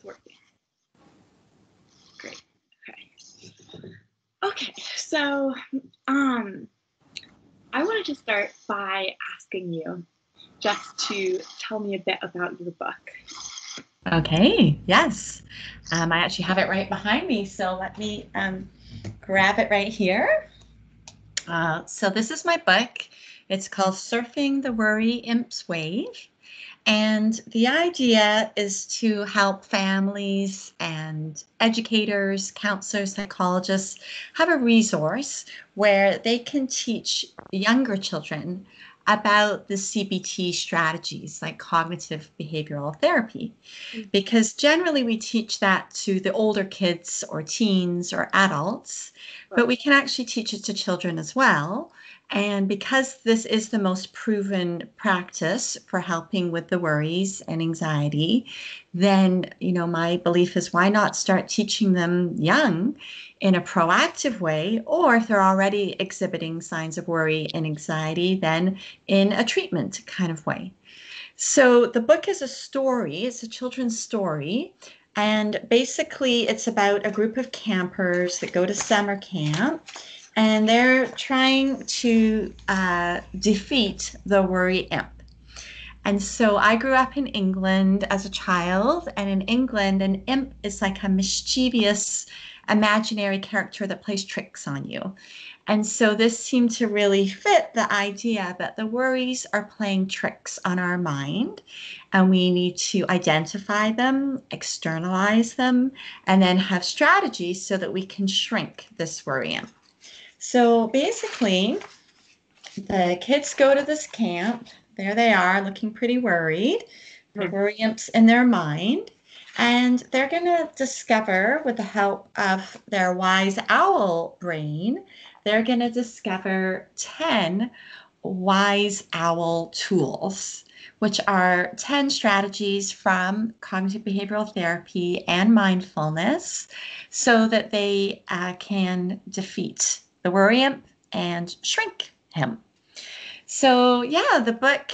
working. Great. Okay, so I wanted to start by asking you just to tell me a bit about your book. Okay, yes. I actually have it right behind me, so let me grab it right here. So this is my book. It's called Surfing the Worry Imp's Wave. And the idea is to help families and educators, counselors, psychologists have a resource where they can teach younger children about the CBT strategies like cognitive behavioral therapy. Because generally we teach that to the older kids or teens or adults, but we can actually teach it to children as well. And because this is the most proven practice for helping with the worries and anxiety, then, my belief is why not start teaching them young in a proactive way, or if they're already exhibiting signs of worry and anxiety, then in a treatment kind of way. So the book is a story, it's a children's story. And basically, it's about a group of campers that go to summer camp, and they're trying to defeat the worry imp. And so I grew up in England as a child, and in England, an imp is like a mischievous imaginary character that plays tricks on you. And so this seemed to really fit the idea that the worries are playing tricks on our mind, and we need to identify them, externalize them, and then have strategies so that we can shrink this worry imp. So basically, the kids go to this camp. There they are, looking pretty worried. The worry imps in their mind. And they're going to discover, with the help of their wise owl brain, they're going to discover 10 wise owl tools, which are 10 strategies from cognitive behavioral therapy and mindfulness, so that they can defeat the worry imp and shrink him. So yeah, the book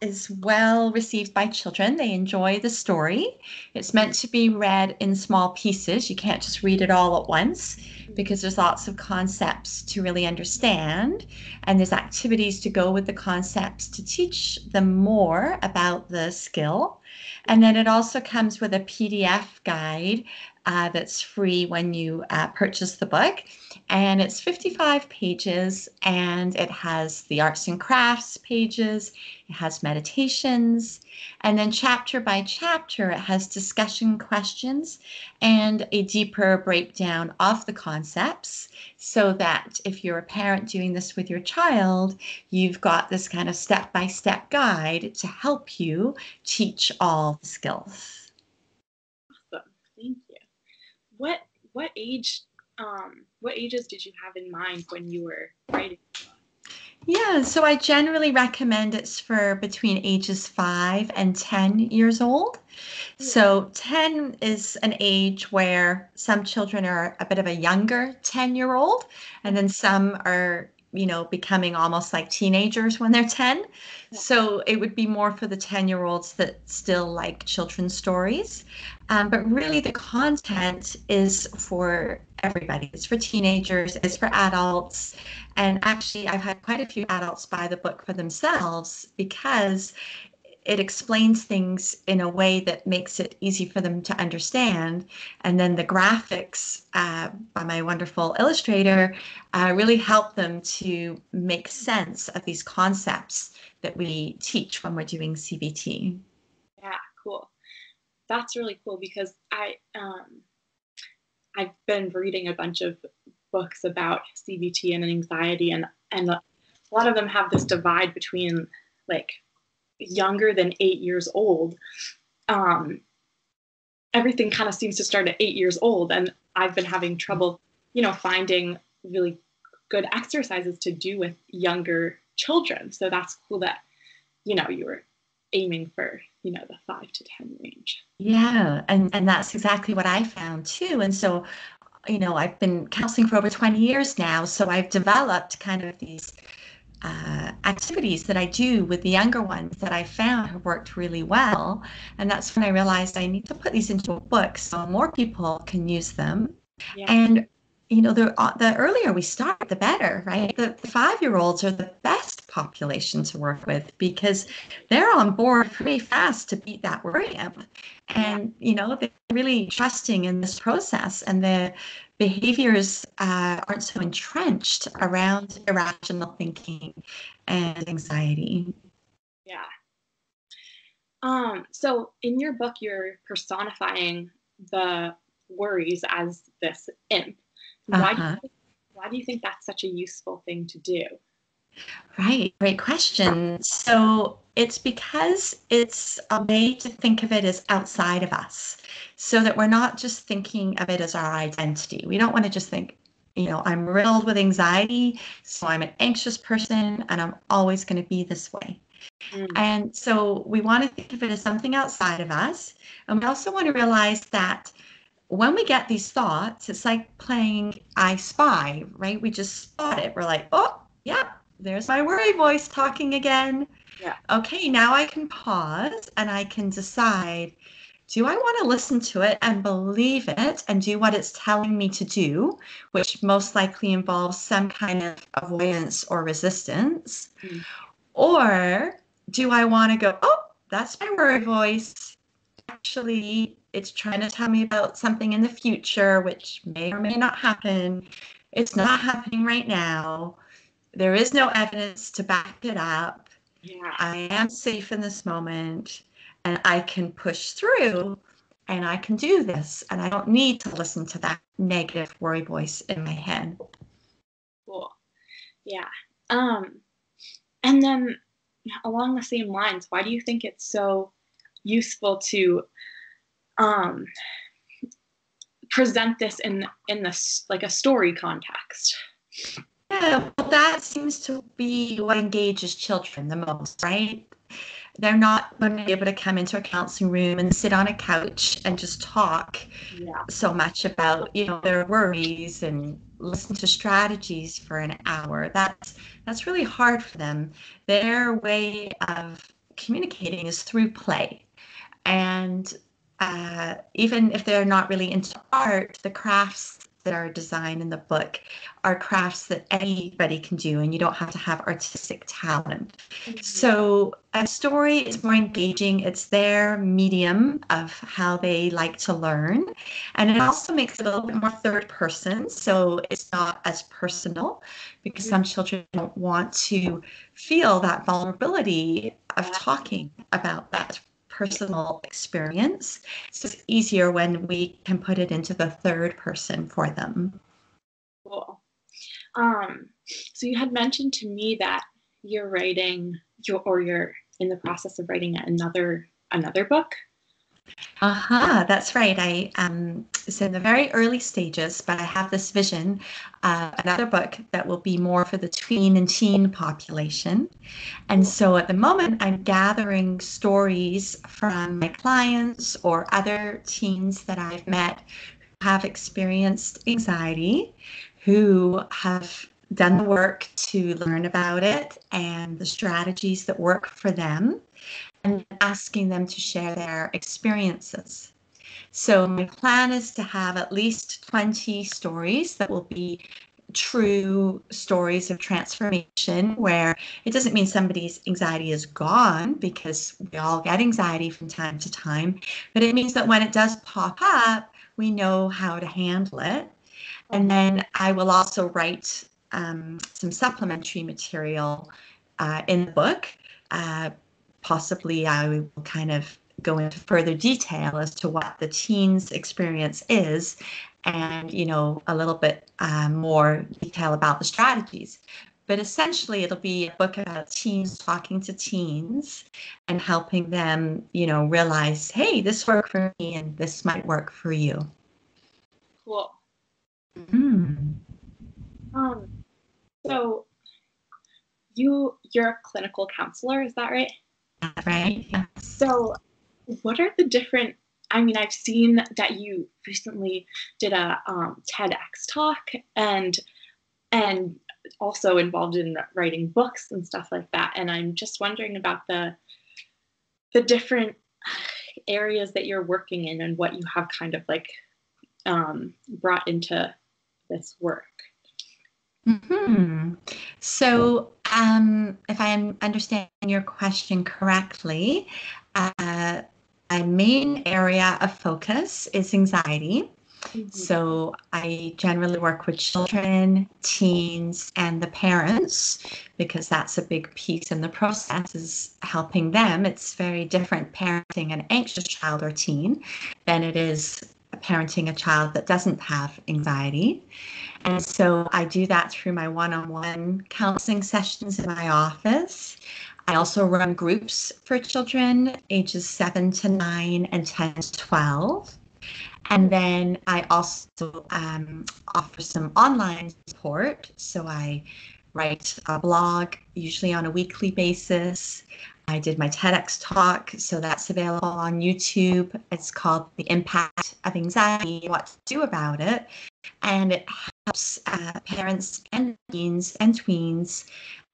is well received by children. They enjoy the story. It's meant to be read in small pieces. You can't just read it all at once because there's lots of concepts to really understand, and there's activities to go with the concepts to teach them more about the skill. And then it also comes with a PDF guide that's free when you purchase the book. And it's 55 pages, and it has the arts and crafts pages, it has meditations, and then chapter by chapter, it has discussion questions and a deeper breakdown of the concepts, so that if you're a parent doing this with your child, you've got this kind of step-by-step guide to help you teach all the skills. Awesome, thank you. What ages did you have in mind when you were writing the book? Yeah, so I generally recommend it's for between ages 5 and 10 years old. So 10 is an age where some children are a bit of a younger 10-year-old, and then some are, becoming almost like teenagers when they're 10. So it would be more for the 10-year-olds that still like children's stories. But really the content is for everybody. It's for teenagers, it's for adults. And actually, I've had quite a few adults buy the book for themselves because it explains things in a way that makes it easy for them to understand. And then the graphics by my wonderful illustrator really help them to make sense of these concepts that we teach when we're doing CBT. Yeah, cool. That's really cool because I've been reading a bunch of books about CBT and anxiety, and a lot of them have this divide between like younger than 8 years old. Everything kind of seems to start at 8 years old, and I've been having trouble, finding really good exercises to do with younger children. So that's cool that, you were aiming for, the 5 to 10 range. Yeah, and that's exactly what I found too. And so, I've been counseling for over 20 years now, so I've developed kind of these activities that I do with the younger ones that I found have worked really well. And that's when I realized I need to put these into a book so more people can use them. Yeah. And the earlier we start, the better, right? The 5-year-olds are the best population to work with because they're on board pretty fast to beat that worry amp. And, they're really trusting in this process, and the behaviors aren't so entrenched around irrational thinking and anxiety. Yeah. So in your book, you're personifying the worries as this imp. Why do you think that's such a useful thing to do? Right, great question. So it's because it's a way to think of it as outside of us, so that we're not just thinking of it as our identity. We don't want to just think, I'm riddled with anxiety, so I'm an anxious person and I'm always going to be this way. And so we want to think of it as something outside of us. And we also want to realize that when we get these thoughts, it's like playing I Spy, right? We just spot it. We're like, oh, yeah, there's my worry voice talking again. Yeah. Okay, now I can pause and I can decide, do I want to listen to it and believe it and do what it's telling me to do, which most likely involves some kind of avoidance or resistance? Or do I want to go, oh, that's my worry voice. Actually, it's trying to tell me about something in the future, which may or may not happen. It's not happening right now. There is no evidence to back it up. Yeah. I am safe in this moment, and I can push through, and I can do this, and I don't need to listen to that negative worry voice in my head. Cool. Yeah. And then along the same lines, why do you think it's so useful to present this in this like a story context? Yeah, well, that seems to be what engages children the most, right? They're not going to be able to come into a counseling room and sit on a couch and just talk so much about, their worries and listen to strategies for an hour. That's really hard for them. Their way of communicating is through play. And even if they're not really into art, the crafts that are designed in the book are crafts that anybody can do, and you don't have to have artistic talent. So a story is more engaging. It's their medium of how they like to learn. And it also makes it a little bit more third person. So it's not as personal, because some children don't want to feel that vulnerability of talking about that personal experience. So it's easier when we can put it into the third person for them. Cool. So you had mentioned to me that you're you're in the process of writing another book. That's right. It's in the very early stages, but I have this vision, another book that will be more for the tween and teen population. And so at the moment, I'm gathering stories from my clients or other teens that I've met who have experienced anxiety, who have done the work to learn about it and the strategies that work for them, and asking them to share their experiences. So my plan is to have at least 20 stories that will be true stories of transformation, where it doesn't mean somebody's anxiety is gone, because we all get anxiety from time to time, but it means that when it does pop up, we know how to handle it. And then I will also write some supplementary material in the book. Possibly I will kind of go into further detail as to what the teens' experience is, and a little bit more detail about the strategies. But essentially, it'll be a book about teens talking to teens and helping them, realize, hey, this worked for me and this might work for you. Cool. Mm. So you're a clinical counselor, is that right? Right. Yes. So what are the different, I've seen that you recently did a TEDx talk, and also involved in writing books and stuff like that. And I'm just wondering about the different areas that you're working in and what you have kind of like brought into this work. Mm-hmm. So, if I am understanding your question correctly, my main area of focus is anxiety. Mm-hmm. So I generally work with children, teens, and the parents, because that's a big piece in the process, is helping them. It's very different parenting an anxious child or teen than it is parenting a child that doesn't have anxiety. And so I do that through my one-on-one counseling sessions in my office. I also run groups for children ages 7 to 9 and 10 to 12. And then I also offer some online support. So I write a blog, usually on a weekly basis. I did my TEDx talk, so that's available on YouTube. It's called The Impact of Anxiety, What to Do About It. And it helps parents and teens and tweens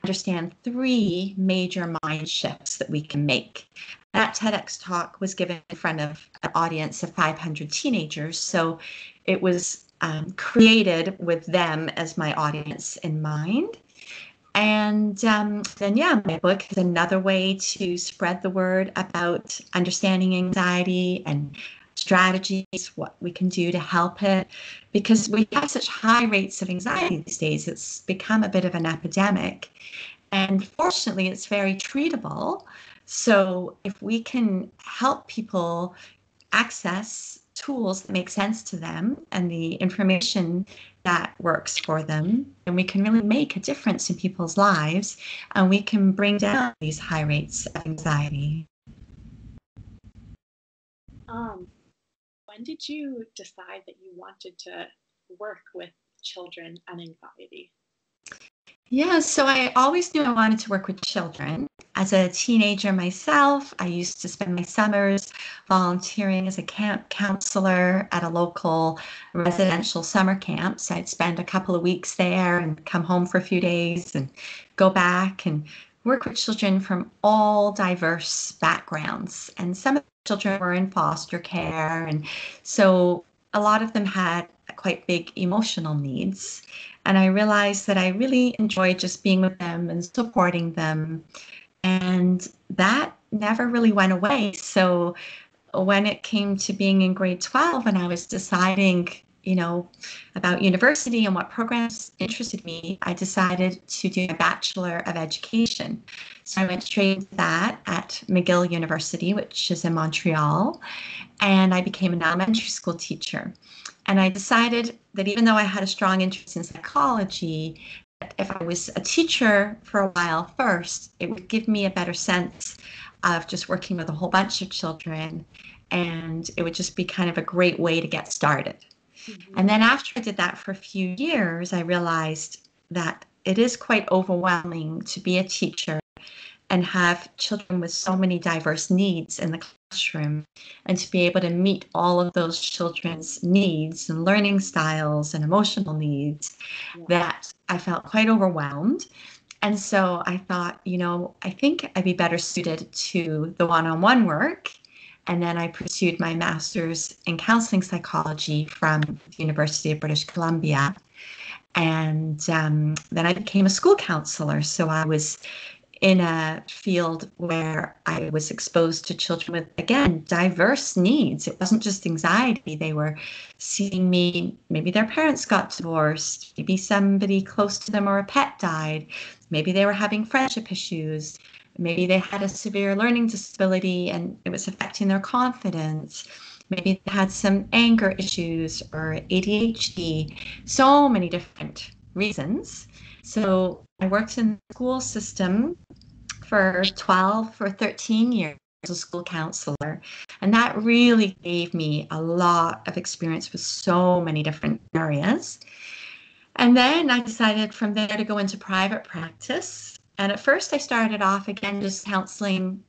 understand 3 major mind shifts that we can make. That TEDx talk was given in front of an audience of 500 teenagers, so it was created with them as my audience in mind. And then, yeah, my book is another way to spread the word about understanding anxiety and strategies, what we can do to help it, because we have such high rates of anxiety these days. It's become a bit of an epidemic. And fortunately, it's very treatable. So if we can help people access tools that make sense to them and the information that works for them, then we can really make a difference in people's lives, and we can bring down these high rates of anxiety. When did you decide that you wanted to work with children and anxiety? Yeah, so I always knew I wanted to work with children. As a teenager myself, I used to spend my summers volunteering as a camp counselor at a local residential summer camp. So I'd spend a couple of weeks there and come home for a few days and go back and work with children from all diverse backgrounds. And some of the children were in foster care. And so a lot of them had quite big emotional needs. And I realized that I really enjoyed just being with them and supporting them. And that never really went away. So when it came to being in grade 12 and I was deciding, about university and what programs interested me, I decided to do a Bachelor of Education. So I went straight into that at McGill University, which is in Montreal, and I became an elementary school teacher. And I decided that even though I had a strong interest in psychology, if I was a teacher for a while first, it would give me a better sense of just working with a whole bunch of children, and it would just be kind of a great way to get started. Mm-hmm. And then after I did that for a few years, I realized that it is quite overwhelming to be a teacher and have children with so many diverse needs in the classroom, and to be able to meet all of those children's needs and learning styles and emotional needs, that I felt quite overwhelmed. And so I thought, I think I'd be better suited to the one-on-one work. And then I pursued my master's in counseling psychology from the University of British Columbia. And then I became a school counselor. So I was in a field where I was exposed to children with, again, diverse needs. It wasn't just anxiety. They were seeing me, maybe their parents got divorced, maybe somebody close to them or a pet died, maybe they were having friendship issues, maybe they had a severe learning disability and it was affecting their confidence. Maybe they had some anger issues or ADHD, so many different reasons. So I worked in the school system for 12 or 13 years as a school counselor. And that really gave me a lot of experience with so many different areas. And then I decided from there to go into private practice. And at first I started off again just counseling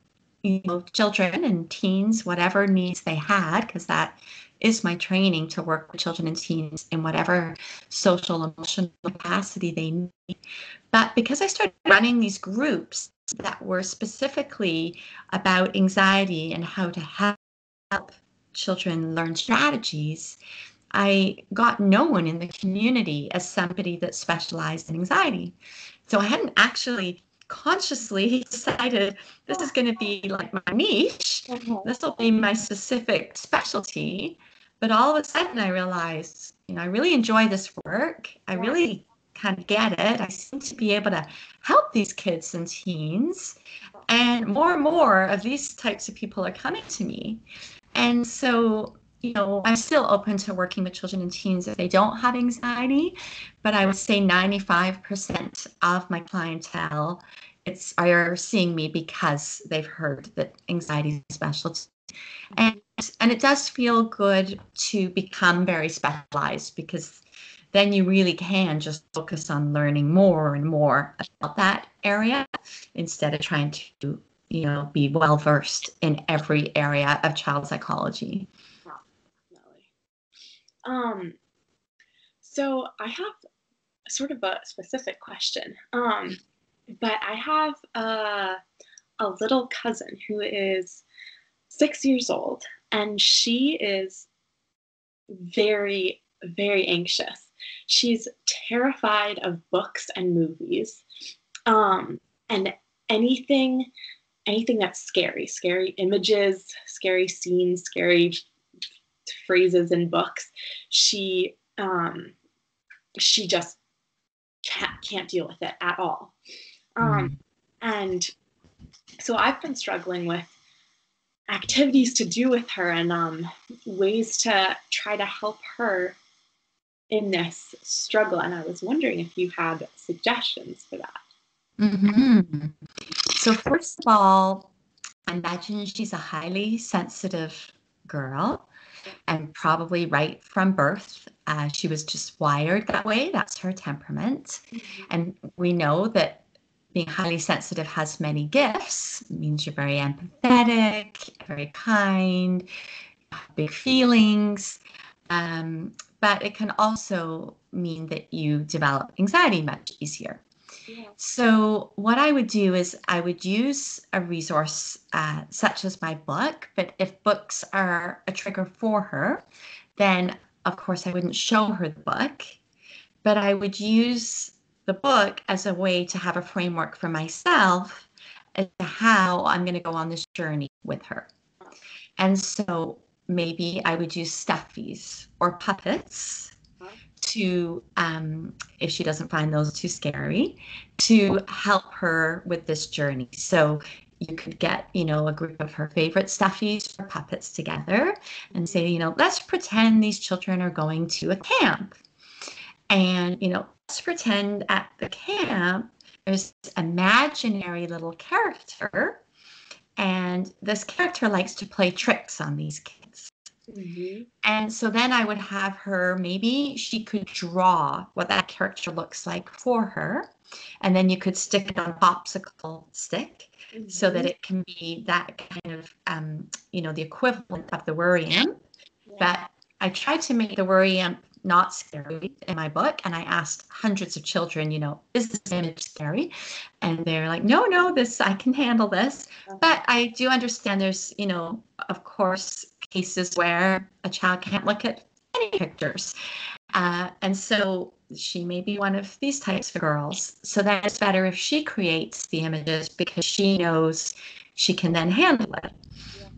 children and teens, whatever needs they had, because that is my training, to work with children and teens in whatever social, emotional capacity they need. But because I started running these groups that were specifically about anxiety and how to help children learn strategies, I got known in the community as somebody that specialized in anxiety. So I hadn't actually consciously decided this is going to be like my niche. This will be my specific specialty. But all of a sudden I realized, I really enjoy this work. I really kind of get it. I seem to be able to help these kids and teens. And more of these types of people are coming to me. And so, I'm still open to working with children and teens if they don't have anxiety, but I would say 95% of my clientele are seeing me because they've heard that anxiety is a specialty. And it does feel good to become very specialized, because then you really can just focus on learning more and more about that area instead of trying to be well versed in every area of child psychology. Definitely. So I have sort of a specific question. But I have a little cousin who is 6 years old, and she is very, very anxious. She's terrified of books and movies, and anything that's scary images, scary scenes, scary phrases in books. She just can't deal with it at all. And so I've been struggling with activities to do with her and ways to try to help her in this struggle. And I was wondering if you had suggestions for that. Mm-hmm. So first of all, I imagine she's a highly sensitive girl, and probably right from birth. She was just wired that way. That's her temperament. And we know that being highly sensitive has many gifts. It means you're very empathetic, very kind, big feelings. But it can also mean that you develop anxiety much easier. Yeah. So what I would do is I would use a resource such as my book, but if books are a trigger for her, then of course I wouldn't show her the book, but I would use the book as a way to have a framework for myself as to how I'm going to go on this journey with her. And so maybe I would use stuffies or puppets to, if she doesn't find those too scary, to help her with this journey. So you could get, a group of her favorite stuffies or puppets together and say, let's pretend these children are going to a camp. And, let's pretend at the camp there's this imaginary little character, and this character likes to play tricks on these kids. Mm-hmm. And so then I would have her, maybe she could draw what that character looks like for her. And then you could stick it on a popsicle stick so that it can be that kind of, the equivalent of the worry imp. Yeah. But I tried to make the worry imp not scary in my book. And I asked hundreds of children, is this image scary? And they're like, no, I can handle this. But I do understand there's, of course, cases where a child can't look at any pictures. And so she may be one of these types of girls. So then it's better if she creates the images because she knows she can then handle it. Yeah.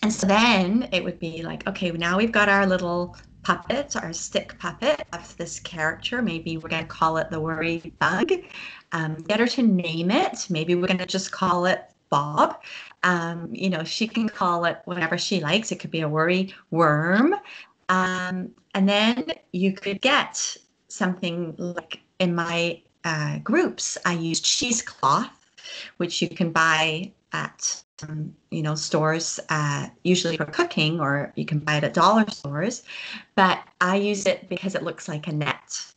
And so then it would be like, okay, now we've got our little puppet, our stick puppet of this character. Maybe we're going to call it the worry bug. Get her to name it. Maybe we're going to just call it Bob. She can call it whatever she likes. It could be a worry worm. And then you could get something like in my groups, I use cheesecloth, which you can buy at stores, usually for cooking, or you can buy it at dollar stores. But I use it because it looks like a net.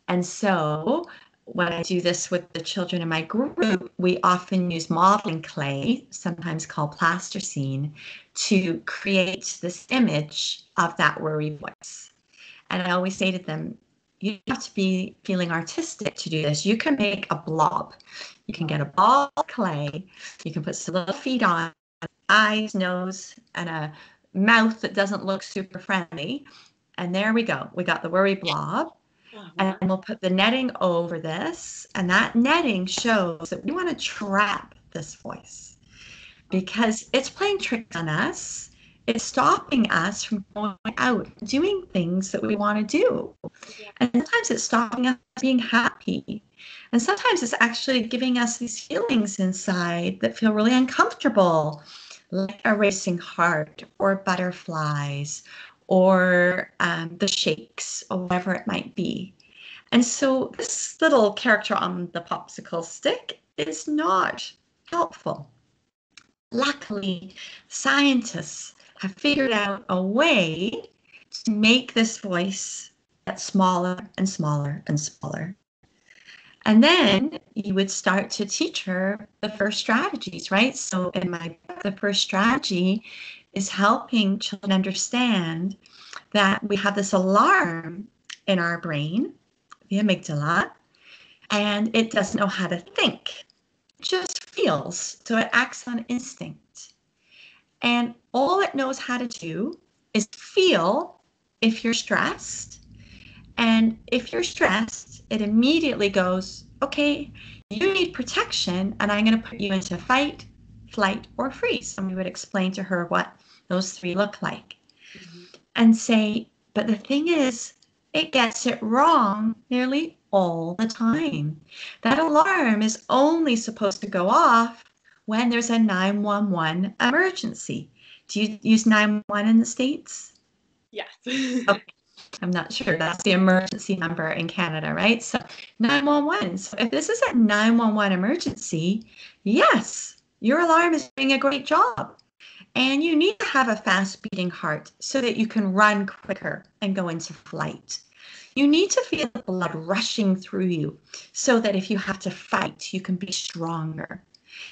And so when I do this with the children in my group, we often use modeling clay, sometimes called plasticine, to create this image of that worry voice. And I always say to them, you have to be feeling artistic to do this. You can make a blob. You can get a ball of clay. You can put some little feet on, eyes, nose, and a mouth that doesn't look super friendly. And there we go. We got the worry blob. And we'll put the netting over this. And that netting shows that we want to trap this voice because it's playing tricks on us. It's stopping us from going out, doing things that we want to do. And sometimes it's stopping us being happy. And sometimes it's actually giving us these feelings inside that feel really uncomfortable, like a racing heart or butterflies or the shakes or whatever it might be. And so this little character on the popsicle stick is not helpful. Luckily, scientists have figured out a way to make this voice get smaller and smaller and smaller. And then you would start to teach her the first strategies, right? So in my book, the first strategy is helping children understand that we have this alarm in our brain, the amygdala, and it doesn't know how to think. It just feels, so it acts on instinct. And all it knows how to do is feel if you're stressed. And if you're stressed, it immediately goes, okay, you need protection, and I'm going to put you into fight, flight, or freeze. And we would explain to her what those three look like. And say, but the thing is, it gets it wrong nearly all the time. That alarm is only supposed to go off when there's a 911 emergency. Do you use 911 in the States? Yes. Okay. I'm not sure. That's the emergency number in Canada, right? So 911. So if this is a 911 emergency, yes, your alarm is doing a great job. And you need to have a fast beating heart so that you can run quicker and go into flight. You need to feel the blood rushing through you so that if you have to fight, you can be stronger.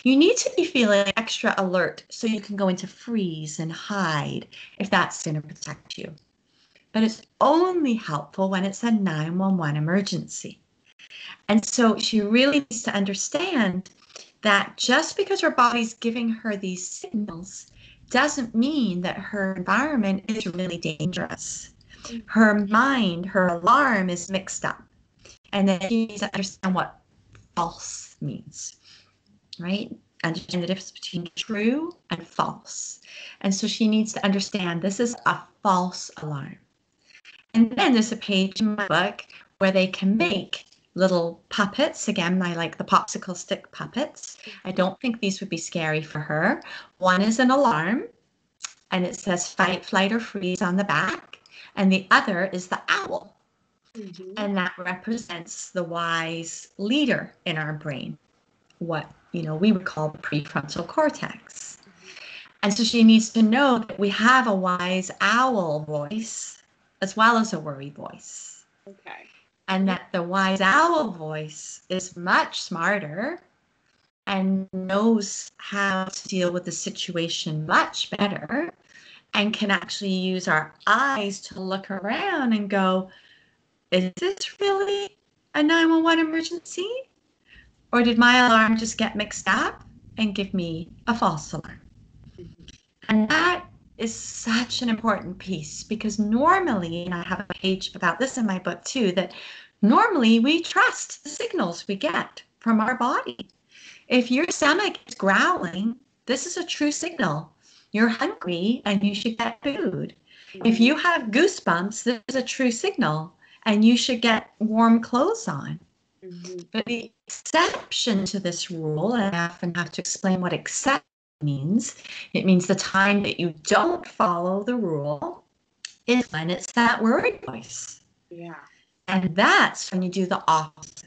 You need to be feeling extra alert so you can go into freeze and hide if that's going to protect you. But it's only helpful when it's a 911 emergency. And so she really needs to understand that just because her body's giving her these signals doesn't mean that her environment is really dangerous. Her mind, her alarm is mixed up. And then she needs to understand what false means, right? Understand the difference between true and false. And so she needs to understand this is a false alarm. And then there's a page in my book where they can make little puppets. Again, I like the popsicle stick puppets. I don't think these would be scary for her. One is an alarm, and it says fight, flight, or freeze on the back. And the other is the owl. And that represents the wise leader in our brain, what we would call the prefrontal cortex. And so she needs to know that we have a wise owl voice as well as a worry voice. Okay. And that the wise owl voice is much smarter and knows how to deal with the situation much better and can actually use our eyes to look around and go, is this really a 911 emergency? Or did my alarm just get mixed up and give me a false alarm? And that is such an important piece because normally, and I have a page about this in my book too, that normally we trust the signals we get from our body. If your stomach is growling, this is a true signal. You're hungry and you should get food. If you have goosebumps, this is a true signal and you should get warm clothes on. But the exception to this rule, and I often have to explain what exception means. It means the time that you don't follow the rule is when it's that worried voice. Yeah. And that's when you do the opposite.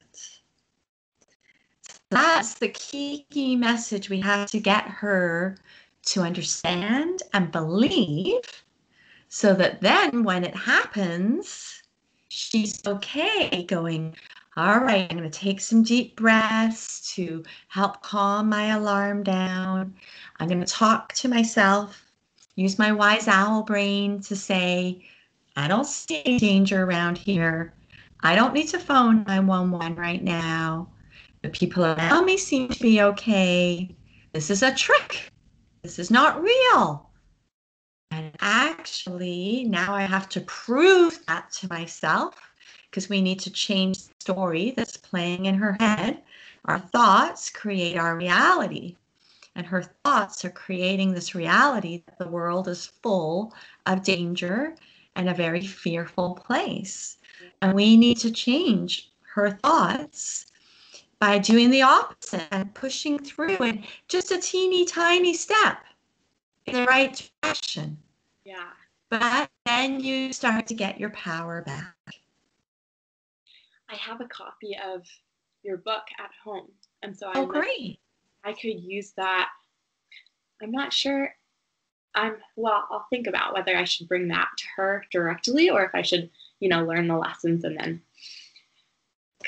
That's the key message we have to get her to understand and believe so that then when it happens, she's okay going, All right, I'm going to take some deep breaths to help calm my alarm down. I'm going to talk to myself, use my wise owl brain to say, I don't see any danger around here. I don't need to phone 911 right now. The people around me seem to be okay. This is a trick. This is not real. And actually, now I have to prove that to myself because we need to change the story that's playing in her head. Our thoughts create our reality, and her thoughts are creating this reality that the world is full of danger and a very fearful place. And we need to change her thoughts by doing the opposite and pushing through and just a teeny tiny step in the right direction. Yeah. But then you start to get your power back. I have a copy of your book at home. And so Great. I could use that. I'm not sure. I'll think about whether I should bring that to her directly or if I should, learn the lessons and then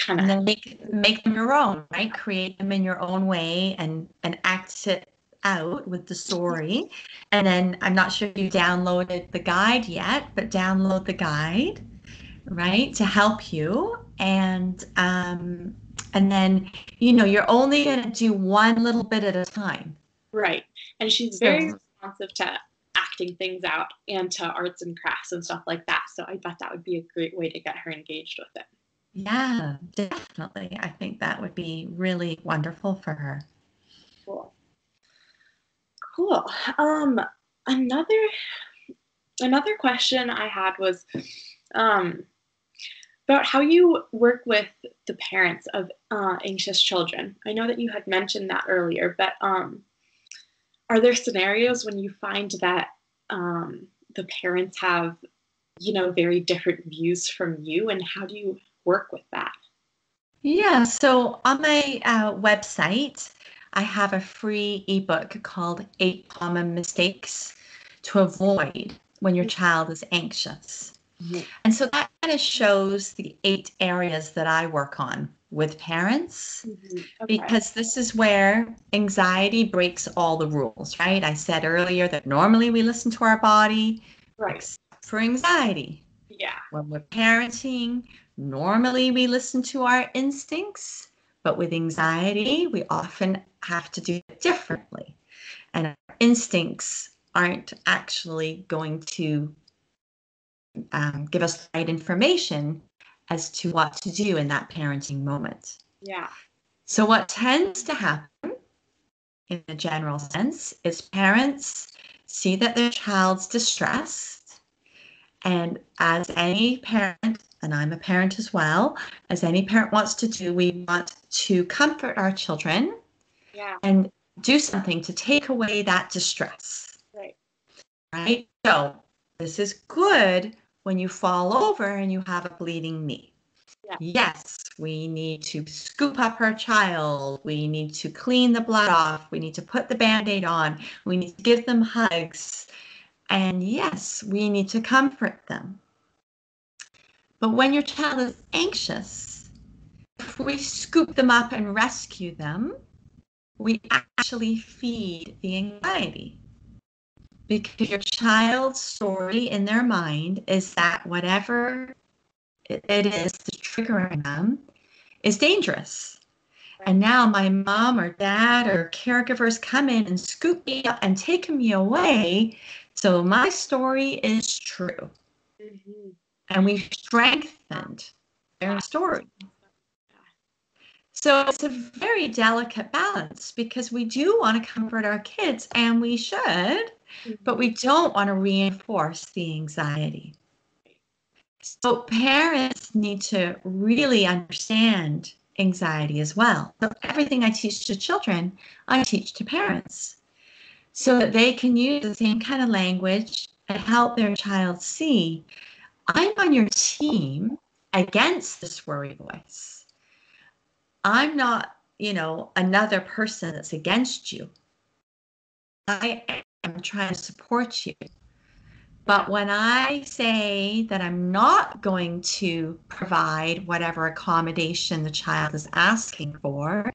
and then make them your own, right? Create them in your own way and act it out with the story. And then I'm not sure if you downloaded the guide yet, but download the guide, right, to help you. And then you're only going to do one little bit at a time. Right. And she's very responsive to acting things out and to arts and crafts and stuff like that. So I thought that would be a great way to get her engaged with it. Yeah, definitely. I think that would be really wonderful for her. Cool. Another question I had was about how you work with the parents of anxious children. I know that you had mentioned that earlier, but are there scenarios when you find that the parents have, very different views from you, and how do you work with that? Yeah, so on my website, I have a free ebook called 8 Common Mistakes to Avoid When Your Child is Anxious. Mm-hmm. And so that kind of shows the 8 areas that I work on with parents, because this is where anxiety breaks all the rules, right? I said earlier that normally we listen to our body, right, except for anxiety. Yeah. When we're parenting, normally we listen to our instincts, but with anxiety, we often have to do it differently. And our instincts aren't actually going to give us the right information as to what to do in that parenting moment. Yeah. So what tends to happen in a general sense is parents see that their child's distressed, and as any parent, and I'm a parent as well, as any parent wants to do, we want to comfort our children and do something to take away that distress. Right? So this is good when you fall over and you have a bleeding knee. Yeah. Yes, we need to scoop up our child. We need to clean the blood off. We need to put the Band-Aid on. We need to give them hugs. And yes, we need to comfort them. But when your child is anxious, if we scoop them up and rescue them, we actually feed the anxiety. Because your child's story in their mind is that whatever it is that's triggering them is dangerous. And now my mom or dad or caregivers come in and scoop me up and take me away. So my story is true. Mm-hmm. And we've strengthened their story. So it's a very delicate balance, because we do want to comfort our kids, and we should, but we don't want to reinforce the anxiety. So parents need to really understand anxiety as well. So everything I teach to children, I teach to parents, so that they can use the same kind of language and help their child see, I'm on your team against this worry voice. I'm not, another person that's against you. I am trying to support you. But when I say that I'm not going to provide whatever accommodation the child is asking for,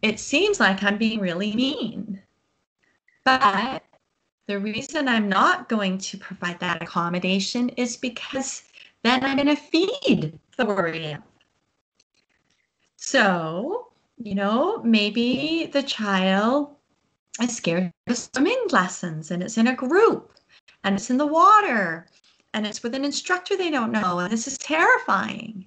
it seems like I'm being really mean. But the reason I'm not going to provide that accommodation is because then I'm going to feed the worry. So, maybe the child is scared of swimming lessons and it's in a group and it's in the water and it's with an instructor they don't know, and this is terrifying.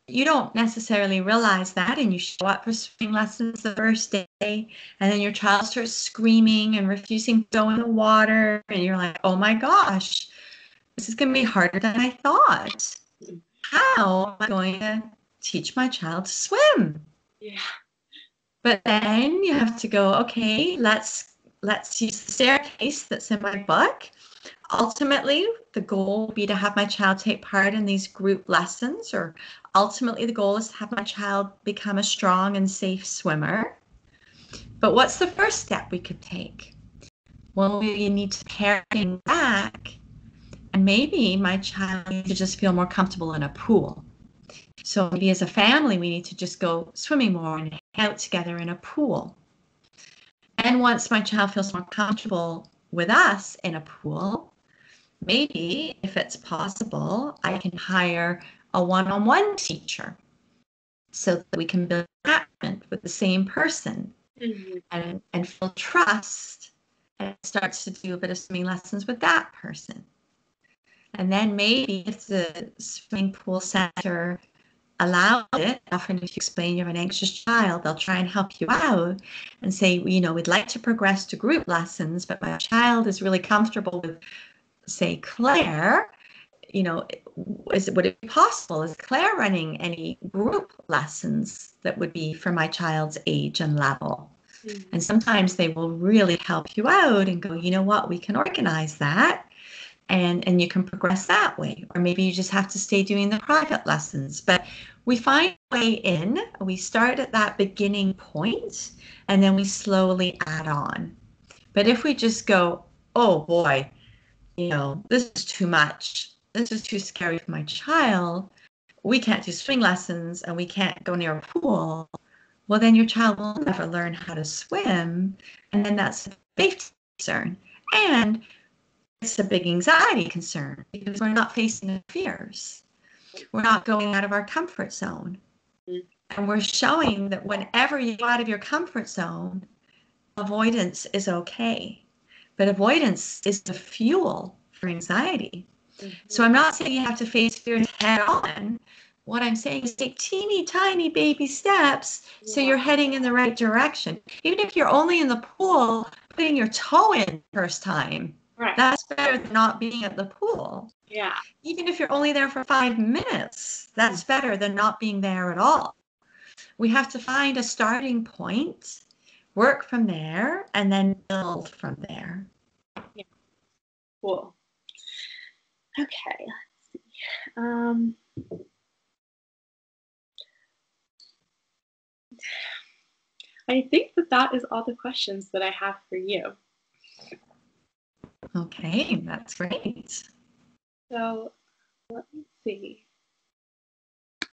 You don't necessarily realize that, and you show up for swimming lessons the first day, and then your child starts screaming and refusing to go in the water, and you're like, oh my gosh, this is going to be harder than I thought. How am I going to teach my child to swim? Yeah. But then you have to go, okay, let's use the staircase that's in my book. Ultimately, the goal will be to have my child take part in these group lessons, or ultimately the goal is to have my child become a strong and safe swimmer. But what's the first step we could take? Well, we need to pare things back, and maybe my child needs to just feel more comfortable in a pool. So maybe as a family, we need to just go swimming more and hang out together in a pool. And once my child feels more comfortable with us in a pool, maybe if it's possible, I can hire a one-on-one teacher so that we can build attachment with the same person and feel trust, and start to do a bit of swimming lessons with that person. And then maybe if the swimming pool center allows it, often if you explain you have an anxious child, they'll try and help you out and say, we'd like to progress to group lessons, but my child is really comfortable with, say, Claire. Would it be possible? Is Claire running any group lessons that would be for my child's age and level? And sometimes they will really help you out and go, you know what, we can organize that. And you can progress that way. Or maybe you just have to stay doing the private lessons. But we find a way in. We start at that beginning point, and then we slowly add on. But if we just go, oh boy, this is too much. This is too scary for my child. We can't do swim lessons and we can't go near a pool. Well, then your child will never learn how to swim. And then that's a safety concern. And it's a big anxiety concern because we're not facing the fears. We're not going out of our comfort zone. And we're showing that whenever you go out of your comfort zone, avoidance is okay. But avoidance is the fuel for anxiety. So I'm not saying you have to face fears head on. What I'm saying is take teeny tiny baby steps so you're heading in the right direction. Even if you're only in the pool, putting your toe in first time, right, that's better than not being at the pool. Yeah. Even if you're only there for 5 minutes, that's better than not being there at all. We have to find a starting point, work from there, and then build from there. Yeah. Cool. Okay, let's see. I think that is all the questions that I have for you. Okay, that's great. So let me see.